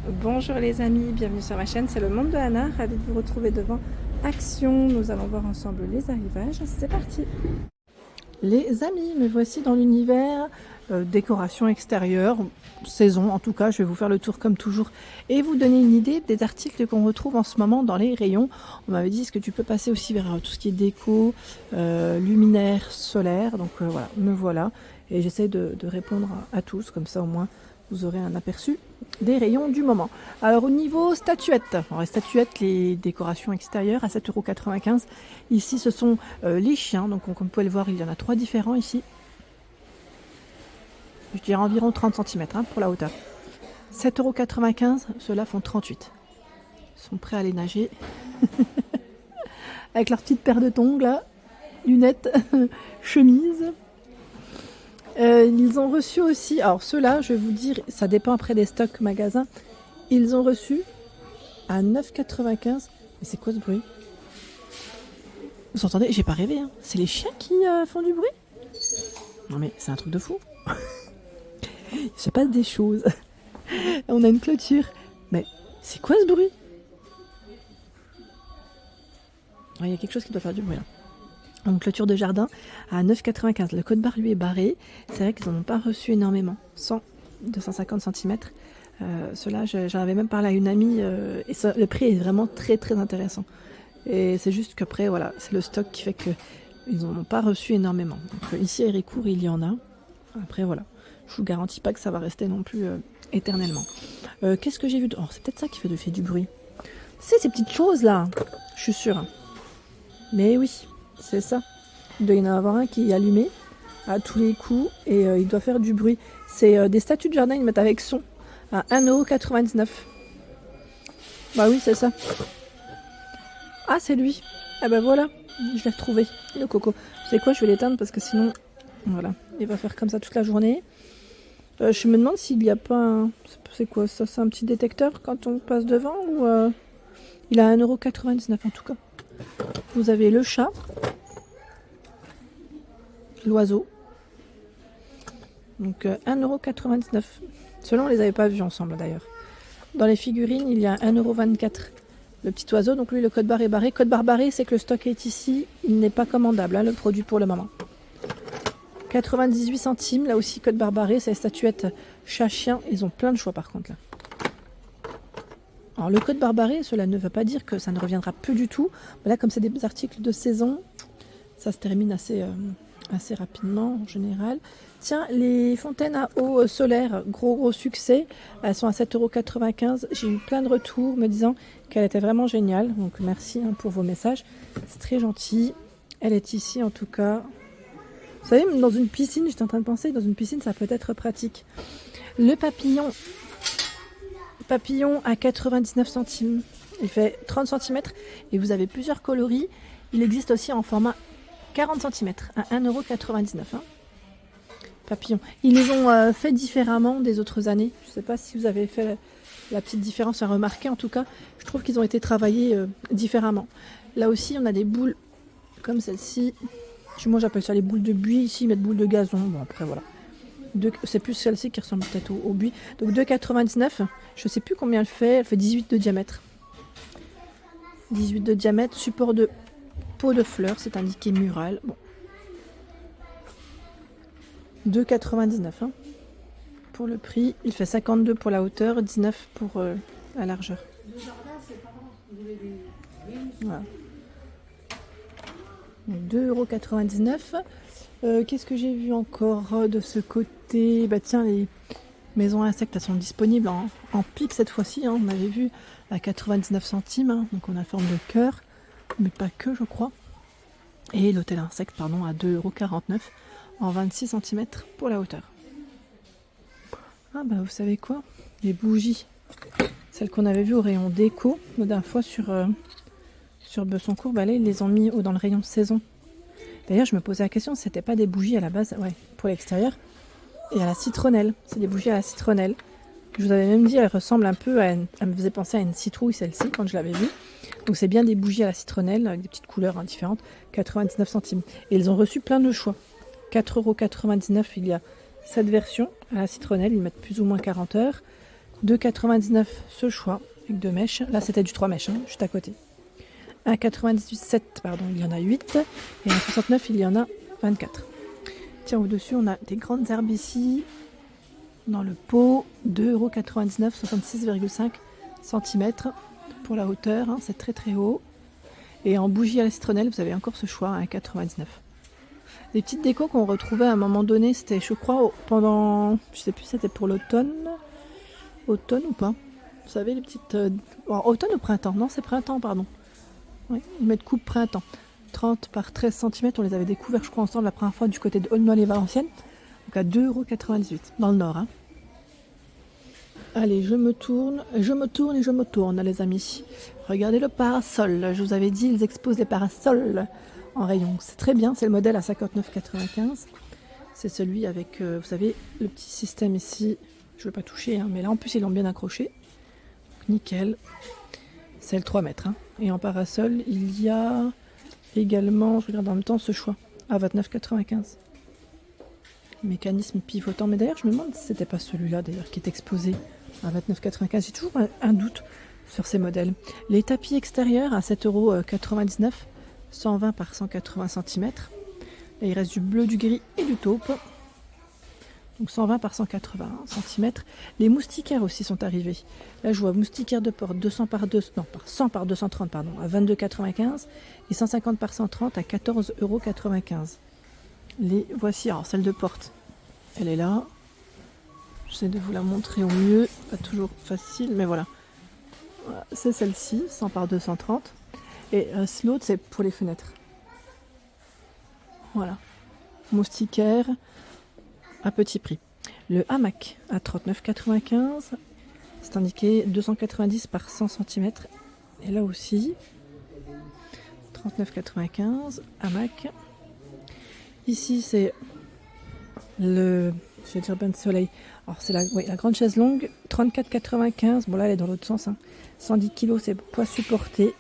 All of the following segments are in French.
Bonjour les amis, bienvenue sur ma chaîne, c'est le monde de Anna, ravie de vous retrouver devant Action. Nous allons voir ensemble les arrivages, c'est parti. Les amis, me voici dans l'univers décoration extérieure, saison en tout cas. Je vais vous faire le tour comme toujours et vous donner une idée des articles qu'on retrouve en ce moment dans les rayons. On m'avait dit, est-ce que tu peux passer aussi vers tout ce qui est déco, luminaire, solaire. Donc voilà, me voilà et j'essaie de répondre à tous, comme ça au moins vous aurez un aperçu des rayons du moment. Alors au niveau statuettes, alors les statuettes, les décorations extérieures à 7,95 €. Ici ce sont les chiens, donc comme vous pouvez le voir il y en a 3 différents ici. Je dirais environ 30 cm pour la hauteur. 7,95 €, ceux-là font 38. Ils sont prêts à aller nager. Avec leur petite paire de tongs là, lunettes, chemise. Ils ont reçu aussi, alors ceux-là, je vais vous dire, ça dépend après des stocks magasins. Ils ont reçu à 9,95 €. Mais c'est quoi ce bruit? Vous entendez? J'ai pas rêvé, hein. C'est les chiens qui font du bruit? Non mais c'est un truc de fou. Il se passe des choses. On a une clôture. Mais c'est quoi ce bruit? Il y a quelque chose qui doit faire du bruit là. Donc clôture de jardin à 9,95 €. Le code barre lui est barré. C'est vrai qu'ils n'en ont pas reçu énormément. 250 cm. Ceux-là, j'en avais même parlé à une amie. Et ça, le prix est vraiment très très intéressant. Et c'est juste qu'après, voilà, c'est le stock qui fait qu'ils n'en ont pas reçu énormément. Donc ici à Héricourt, il y en a. Après, voilà. Je vous garantis pas que ça va rester non plus éternellement. Qu'est-ce que j'ai vu? Oh, c'est peut-être ça qui fait du bruit. C'est ces petites choses là. Je suis sûre. Mais oui. C'est ça. Il doit y en avoir un qui est allumé à tous les coups et il doit faire du bruit. C'est des statues de jardin, ils mettent avec son à 1,99 €. Bah oui, c'est ça. Ah, c'est lui. Ah bah voilà, je l'ai retrouvé, le coco. Vous savez quoi, je vais l'éteindre parce que sinon, voilà, il va faire comme ça toute la journée. Je me demande s'il n'y a pas un... C'est quoi ça? C'est un petit détecteur quand on passe devant ou il a 1,99 € en tout cas. Vous avez le chat. L'oiseau. Donc 1,99 €. Ceux-là, on les avait pas vus ensemble d'ailleurs. Dans les figurines, il y a 1,24 €. Le petit oiseau, donc lui, le code barre est barré. Code barre barré, c'est que le stock est ici. Il n'est pas commandable, hein, le produit pour le moment. 98 centimes, là aussi, code barre barré. C'est les statuettes chat-chien. Ils ont plein de choix par contre là. Alors le code barre barré, cela ne veut pas dire que ça ne reviendra plus du tout. Mais là, comme c'est des articles de saison, ça se termine assez rapidement en général. Tiens, les fontaines à eau solaire, gros succès. Elles sont à 7,95 €. J'ai eu plein de retours me disant qu'elle était vraiment géniale. Donc merci pour vos messages. C'est très gentil. Elle est ici en tout cas. Vous savez, dans une piscine, j'étais en train de penser, dans une piscine, ça peut être pratique. Le papillon à 99 centimes. Il fait 30 cm et vous avez plusieurs coloris. Il existe aussi en format 40 cm à 1,99 €. Hein. Papillon. Ils les ont fait différemment des autres années. Je ne sais pas si vous avez fait la petite différence à remarquer. En tout cas, je trouve qu'ils ont été travaillés différemment. Là aussi, on a des boules comme celle-ci. Moi, j'appelle ça les boules de buis. Ici, ils mettent boules de gazon. Bon, après, voilà. C'est plus celle-ci qui ressemble peut-être au buis. Donc 2,99 €. Je ne sais plus combien elle fait. Elle fait 18 de diamètre. 18 de diamètre. Support de pot de fleurs. C'est indiqué mural. Bon. 2,99 €. Hein. Pour le prix, il fait 52 pour la hauteur, 19 pour la largeur. Voilà. 2,99 €. Qu'est-ce que j'ai vu encore de ce côté? Bah tiens, les maisons à insectes, elles sont disponibles en pic cette fois-ci. Hein. On avait vu à 99 centimes, hein. Donc on a forme de cœur, mais pas que, je crois. Et l'hôtel insecte, pardon, à 2,49 € en 26 cm pour la hauteur. Ah bah vous savez quoi? Les bougies, celles qu'on avait vues au rayon déco la dernière fois sur Bessancourt, bah là ils les ont mis dans le rayon saison. D'ailleurs je me posais la question si c'était pas des bougies à la base, ouais, pour l'extérieur, et à la citronnelle. C'est des bougies à la citronnelle. Je vous avais même dit, elles ressemblent un peu elle me faisait penser à une citrouille celle-ci quand je l'avais vue. Donc c'est bien des bougies à la citronnelle avec des petites couleurs différentes, 99 centimes. Et ils ont reçu plein de choix. 4,99 €, il y a cette version à la citronnelle, ils mettent plus ou moins 40 heures. 2,99 ce choix avec 2 mèches. Là, c'était du 3 mèches, hein, juste à côté. 1,97, pardon, il y en a 8. Et 1,69, il y en a 24. Tiens, au-dessus, on a des grandes herbes ici. Dans le pot, 2,99 €, 66,5 cm pour la hauteur. Hein, c'est très très haut. Et en bougie à la citronnelle, vous avez encore ce choix à 1,99 €. Des petites décos qu'on retrouvait à un moment donné, c'était, je crois, pendant, je sais plus, c'était pour l'automne. Automne ou pas? Vous savez, les petites... automne ou printemps? Non, c'est printemps, pardon. Oui, ils mettent coupe printemps. 30 par 13 cm, on les avait découverts, je crois, ensemble la première fois du côté de Aulnoy-les-Valenciennes. Donc à 2,98 € dans le nord. Hein. Allez, je me tourne, et je me tourne, les amis. Regardez le parasol. Je vous avais dit, ils exposent les parasols en rayon. C'est très bien, c'est le modèle à 59,95 €. C'est celui avec, vous savez, le petit système ici. Je ne veux pas toucher, hein, mais là en plus ils l'ont bien accroché. Donc, nickel. C'est le 3 mètres. Hein. Et en parasol, il y a également, je regarde en même temps, ce choix à 29,95 €. Mécanisme pivotant. Mais d'ailleurs, je me demande si c'était pas celui-là d'ailleurs qui est exposé à 29,95 €. J'ai toujours un doute sur ces modèles. Les tapis extérieurs à 7,99 €, 120 par 180 cm. Là, il reste du bleu, du gris et du taupe. Donc 120 par 180 cm. Les moustiquaires aussi sont arrivés. Là, je vois moustiquaires de porte 100 par 230 pardon, à 22,95 € et 150 par 130 à 14,95 €. Les voici. Alors celle de porte, elle est là. J'essaie de vous la montrer au mieux. Pas toujours facile, mais voilà. Voilà, c'est celle-ci, 100 par 230. Et l'autre, c'est pour les fenêtres. Voilà. Moustiquaire à petit prix. Le hamac à 39,95 €. C'est indiqué 290 par 100 cm. Et là aussi, 39,95 € hamac. Ici, c'est le, je vais dire bain de soleil. Alors, c'est la grande chaise longue, 34,95 €. Bon, là, elle est dans l'autre sens. Hein. 110 kg, c'est poids supporté.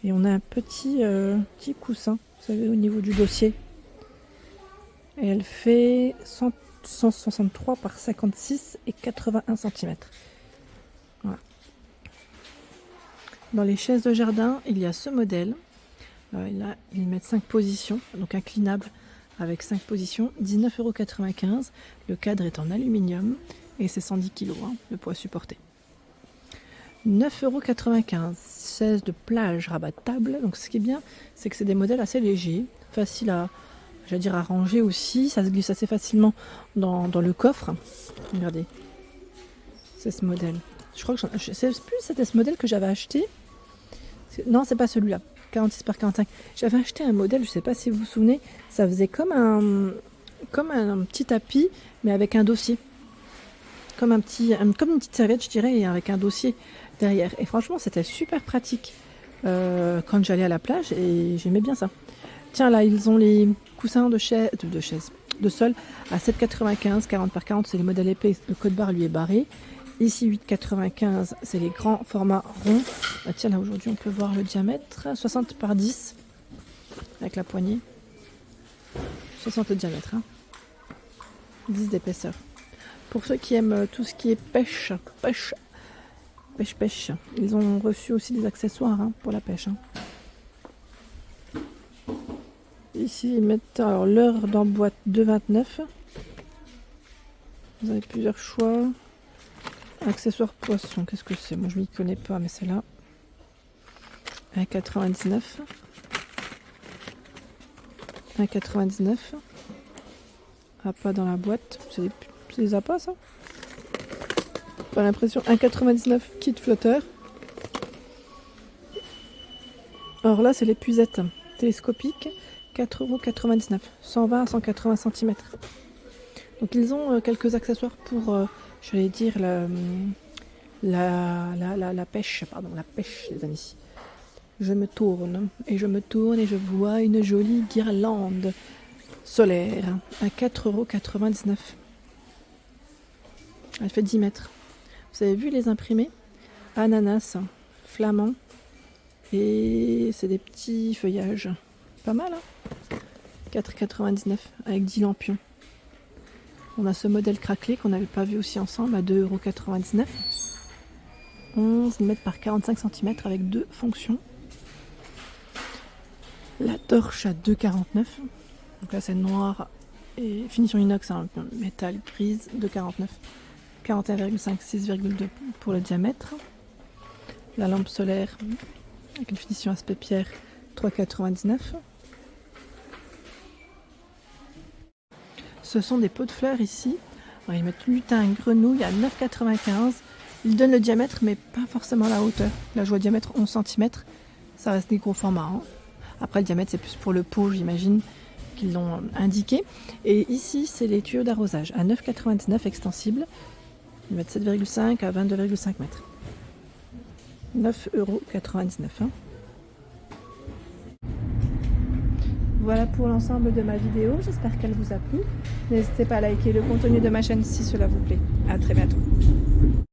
Et on a un petit coussin, vous savez, au niveau du dossier. Et elle fait 163 par 56 et 81 cm. Voilà. Dans les chaises de jardin, il y a ce modèle. Là, ils mettent 5 positions, donc inclinable avec 5 positions, 19,95 €. Le cadre est en aluminium et c'est 110 kg, hein, le poids supporté. 9,95 €, chaise de plage rabattable. Donc ce qui est bien, c'est que c'est des modèles assez légers, faciles à ranger aussi. Ça se glisse assez facilement dans le coffre. Regardez, c'est ce modèle. Je crois que je sais plus si c'était ce modèle que j'avais acheté. Non, c'est pas celui-là. 46 par 45. J'avais acheté un modèle, je ne sais pas si vous vous souvenez, ça faisait comme un petit tapis, mais avec un dossier. Comme une petite serviette, je dirais, et avec un dossier derrière. Et franchement, c'était super pratique quand j'allais à la plage, et j'aimais bien ça. Tiens, là, ils ont les coussins de sol à 7,95 €, 40 par 40, c'est les modèles épais. Le code-barre, lui, est barré. Ici, 8,95 €, c'est les grands formats ronds. Ah, tiens, là, aujourd'hui, on peut voir le diamètre. 60 par 10, avec la poignée. 60 de diamètre, hein. 10 d'épaisseur. Pour ceux qui aiment tout ce qui est pêche, ils ont reçu aussi des accessoires, hein, pour la pêche. Hein. Ici, ils mettent alors l'heure dans boîte 2,29 €. Vous avez plusieurs choix. Accessoires poisson, qu'est-ce que c'est? Moi, je m'y connais pas, mais c'est là. 1,99 €. 1,99 €. Appât dans la boîte. C'est des appâts, ça? Pas l'impression. 1,99 € kit flotteur. Alors là, c'est l'épuisette télescopique. 4,99 €. 120 à 180 cm. Donc ils ont quelques accessoires pour, j'allais dire, la pêche. Pardon, la pêche, les amis. Je me tourne et je vois une jolie guirlande solaire à 4,99 €. Elle fait 10 mètres. Vous avez vu les imprimés? Ananas, flamand. Et c'est des petits feuillages. Pas mal, hein? 4,99 € avec 10 lampions. On a ce modèle craquelé qu'on n'avait pas vu aussi ensemble à 2,99 €. 11 mètres par 45 cm avec 2 fonctions. La torche à 2,49 €. Donc là c'est noir et finition inox, hein, métal grise, 2,49 €. 41,5, 6,2 pour le diamètre. La lampe solaire avec une finition aspect pierre, 3,99 €. Ce sont des pots de fleurs ici. Alors, ils mettent lutin, grenouille à 9,95 €. Ils donnent le diamètre mais pas forcément la hauteur. Là je vois diamètre 11 cm. Ça reste des gros formats, hein. Après le diamètre c'est plus pour le pot, j'imagine qu'ils l'ont indiqué. Et ici c'est les tuyaux d'arrosage à 9,99 € extensibles. Ils mettent 7,5 à 22,5 mètres. 9,99 €. Hein. Voilà pour l'ensemble de ma vidéo, j'espère qu'elle vous a plu. N'hésitez pas à liker le contenu de ma chaîne si cela vous plaît. À très bientôt.